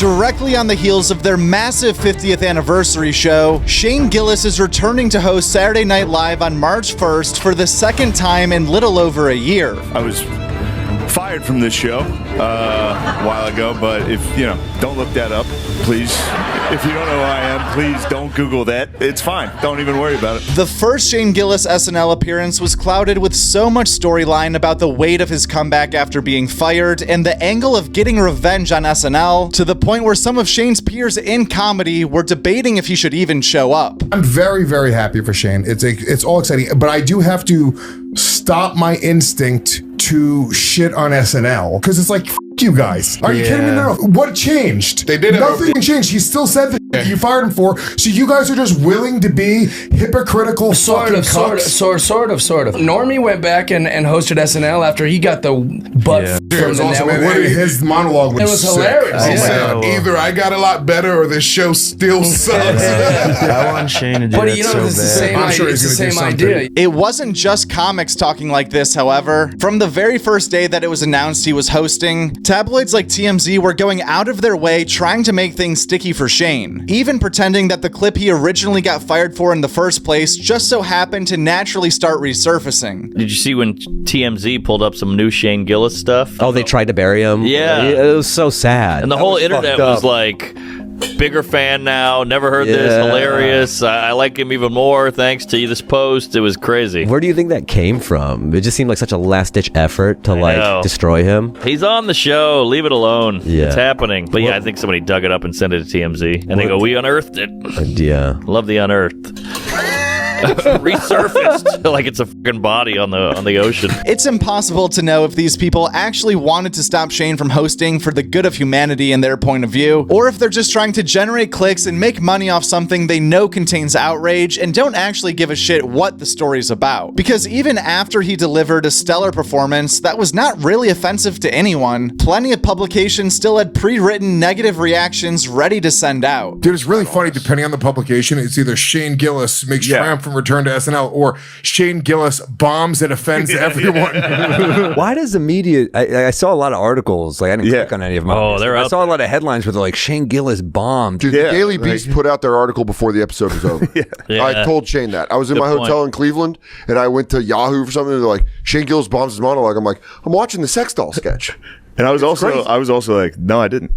Directly on the heels of their massive 50th anniversary show, Shane Gillis is returning to host Saturday Night Live on March 1st for the second time in little over a year. I was fired from this show a while ago, but if don't look that up, please. If you don't know who I am, please don't Google that. It's fine. Don't even worry about it. The first Shane Gillis SNL appearance was clouded with so much storyline about the weight of his comeback after being fired and the angle of getting revenge on SNL, to the point where some of Shane's peers in comedy were debating if he should even show up. I'm very, very happy for Shane. It's all exciting, but I do have to stop my instinct to shit on SNL, because it's like, f*** you guys. Are you kidding me? No. What changed? They did it. Nothing changed. He still said that you fired him for. So you guys are just willing to be hypocritical Sort of. Normie went back and hosted SNL after he got the butt from the awesome. network. His monologue was It was sick. hilarious. He said, either I got a lot better or this show still sucks. I want Shane to do But that you know, so it's the bad. same, I'm sure it's the he's gonna same do something. idea. It wasn't just comics talking like this, however. From the very first day that it was announced he was hosting, tabloids like TMZ were going out of their way trying to make things sticky for Shane, even pretending that the clip he originally got fired for in the first place just so happened to naturally start resurfacing. Did you see when TMZ pulled up some new Shane Gillis stuff? Oh, they tried to bury him? Yeah. It was so sad. And the whole internet was like, bigger fan now, never heard this, hilarious, I like him even more thanks to this post. It was crazy. Where do you think that came from? It just seemed like such a last-ditch effort to destroy him. He's on the show, leave it alone. Yeah. It's happening. But yeah, I think somebody dug it up and sent it to TMZ, and they go, we unearthed it. Yeah. Love the unearthed. Resurfaced like it's a fucking body on the ocean. It's impossible to know if these people actually wanted to stop Shane from hosting for the good of humanity in their point of view, or if they're just trying to generate clicks and make money off something they know contains outrage and don't actually give a shit what the story's about. Because even after he delivered a stellar performance that was not really offensive to anyone, plenty of publications still had pre-written negative reactions ready to send out. Dude, it's really funny. Depending on the publication, it's either Shane Gillis makes triumphant return to SNL or Shane Gillis bombs and offends everyone. Why does the media... I saw a lot of articles. Like, I didn't click on any of them. Oh, they're I out saw a lot of headlines where they're like, Shane Gillis bombed. Dude, the Daily Beast put out their article before the episode was over. I told Shane that. I was in my hotel in Cleveland, and I went to Yahoo for something, and they're like, Shane Gillis bombs his monologue. I'm like, I'm watching the sex doll sketch. And I was also like, no, I didn't.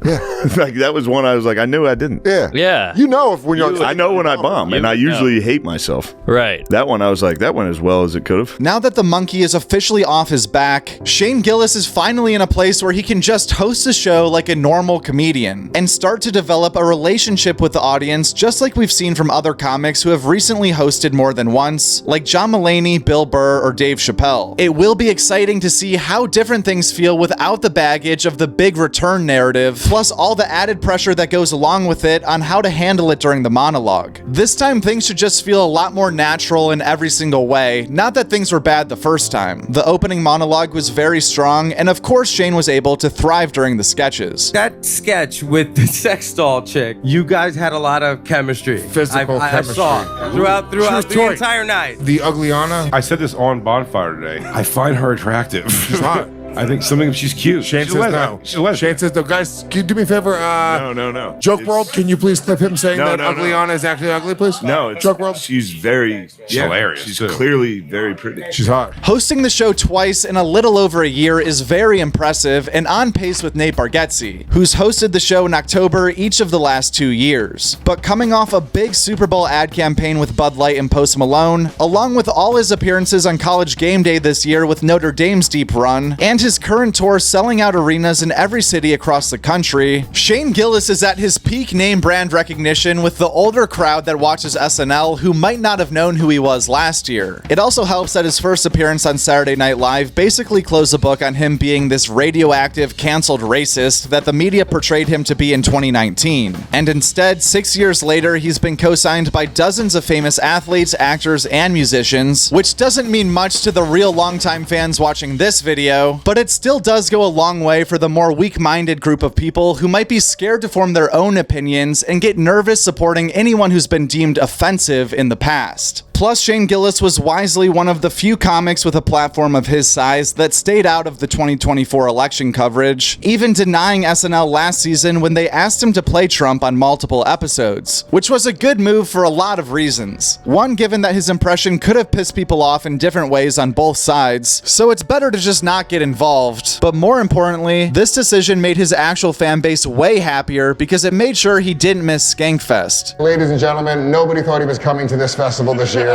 Yeah. Like, that was one I was like, I knew I didn't. Yeah. You know if when you're I know when I bomb, and I usually hate myself. Right. That one, I was like, that went as well as it could have. Now that the monkey is officially off his back, Shane Gillis is finally in a place where he can just host a show like a normal comedian and start to develop a relationship with the audience, just like we've seen from other comics who have recently hosted more than once, like John Mulaney, Bill Burr, or Dave Chappelle. It will be exciting to see how different things feel without the baggage of the big return narrative, plus all the added pressure that goes along with it on how to handle it during the monologue. This time things should just feel a lot more natural in every single way, not that things were bad the first time. The opening monologue was very strong, and of course Shane was able to thrive during the sketches. That sketch with the sex doll chick, you guys had a lot of chemistry. Physical I chemistry. saw throughout the entire night. The ugly Anna. I said this on Bonfire today. I find her attractive. She's hot. I think she's cute. Shane She's says no. She's a lesbian. Shane says no. Guys, can you do me a favor? No. Joke World, can you please clip him saying that No. ugly Anna is actually ugly, please? No, Joke World. She's hilarious. She's clearly very pretty. She's hot. Hosting the show twice in a little over a year is very impressive and on pace with Nate Bargatze, who's hosted the show in October each of the last 2 years. But coming off a big Super Bowl ad campaign with Bud Light and Post Malone, along with all his appearances on College Game Day this year with Notre Dame's deep run, and his current tour selling out arenas in every city across the country, Shane Gillis is at his peak name brand recognition with the older crowd that watches SNL who might not have known who he was last year. It also helps that his first appearance on Saturday Night Live basically closed the book on him being this radioactive, canceled racist that the media portrayed him to be in 2019. And instead, 6 years later, he's been co-signed by dozens of famous athletes, actors, and musicians, which doesn't mean much to the real longtime fans watching this video, but it still does go a long way for the more weak-minded group of people who might be scared to form their own opinions and get nervous supporting anyone who's been deemed offensive in the past. Plus, Shane Gillis was wisely one of the few comics with a platform of his size that stayed out of the 2024 election coverage, even denying SNL last season when they asked him to play Trump on multiple episodes, which was a good move for a lot of reasons. One, given that his impression could have pissed people off in different ways on both sides, so it's better to just not get involved. But more importantly, this decision made his actual fan base way happier because it made sure he didn't miss Skankfest. Ladies and gentlemen, nobody thought he was coming to this festival this year.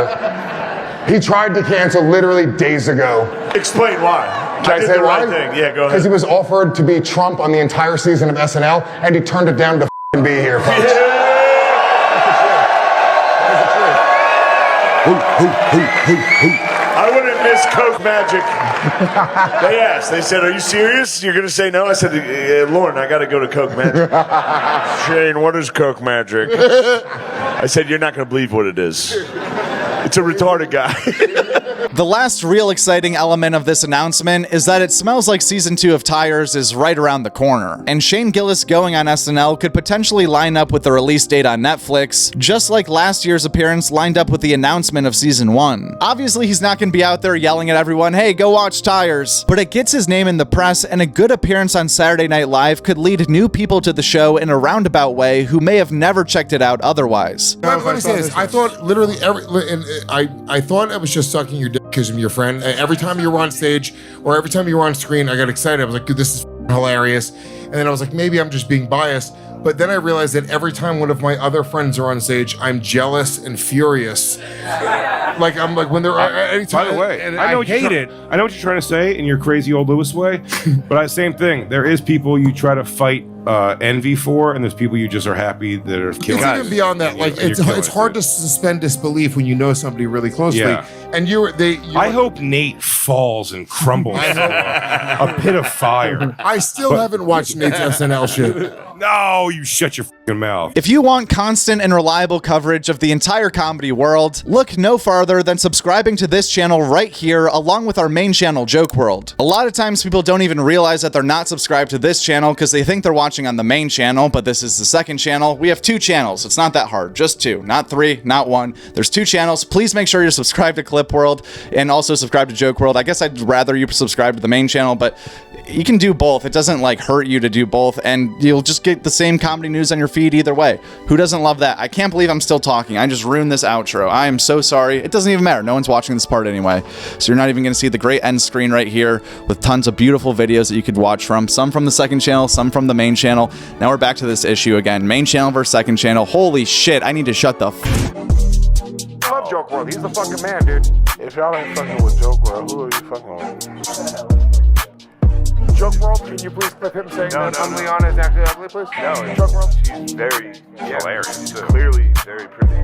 He tried to cancel literally days ago. Explain why. Can I say why? Right thing. Yeah, go ahead. Because he was offered to be Trump on the entire season of SNL, and he turned it down to be here, folks. Yeah. I wouldn't miss Coke Magic. They asked. They said, "Are you serious? You're gonna say no?" I said, "Lauren, I got to go to Coke Magic." Shane, what is Coke Magic? I said, "You're not gonna believe what it is. It's a retarded guy." The last real exciting element of this announcement is that it smells like season 2 of Tires is right around the corner, and Shane Gillis going on SNL could potentially line up with the release date on Netflix, just like last year's appearance lined up with the announcement of season 1. Obviously, he's not going to be out there yelling at everyone, "Hey, go watch Tires," but it gets his name in the press, and a good appearance on Saturday Night Live could lead new people to the show in a roundabout way who may have never checked it out otherwise. Let me say this. I thought literally I thought I was just sucking your dick because I'm your friend. Every time you were on stage or every time you were on screen, I got excited. I was like, dude, this is hilarious. And then I was like, maybe I'm just being biased. But then I realized that every time one of my other friends are on stage, I'm jealous and furious. Like, I'm like, when they're anytime. By the way, and I know what you're trying to say in your crazy old Lewis way, but same thing. There is people you try to fight envy for, and there's people you just are happy that are killing. It's even beyond that. Like, it's hard to suspend disbelief when you know somebody really closely. Yeah. And I hope Nate falls and crumbles a pit of fire. I still haven't watched Nate's SNL shit. No, you shut your fucking mouth. If you want constant and reliable coverage of the entire comedy world, look no farther than subscribing to this channel right here, along with our main channel, Joke World. A lot of times people don't even realize that they're not subscribed to this channel because they think they're watching on the main channel, but this is the second channel. We have 2 channels. It's not that hard. Just 2, not 3, not 1. There's 2 channels. Please make sure you're subscribed to Clip World and also subscribe to Joke World. I guess I'd rather you subscribe to the main channel, but you can do both. It doesn't like hurt you to do both, and you'll just get the same comedy news on your feed either way. Who doesn't love that? I can't believe I'm still talking. I just ruined this outro. I am so sorry. It doesn't even matter. No one's watching this part anyway. So you're not even going to see the great end screen right here with tons of beautiful videos that you could watch from. Some from the second channel, some from the main channel. Now we're back to this issue again. Main channel versus second channel. Holy shit. I need to shut the I love Joke World. He's the fucking man, dude. If y'all ain't fucking with Joke World, who are you fucking with? Joke World, can you please clip him saying that Leon is actually ugly, please? No, Joke World. She's very hilarious. She's clearly very pretty.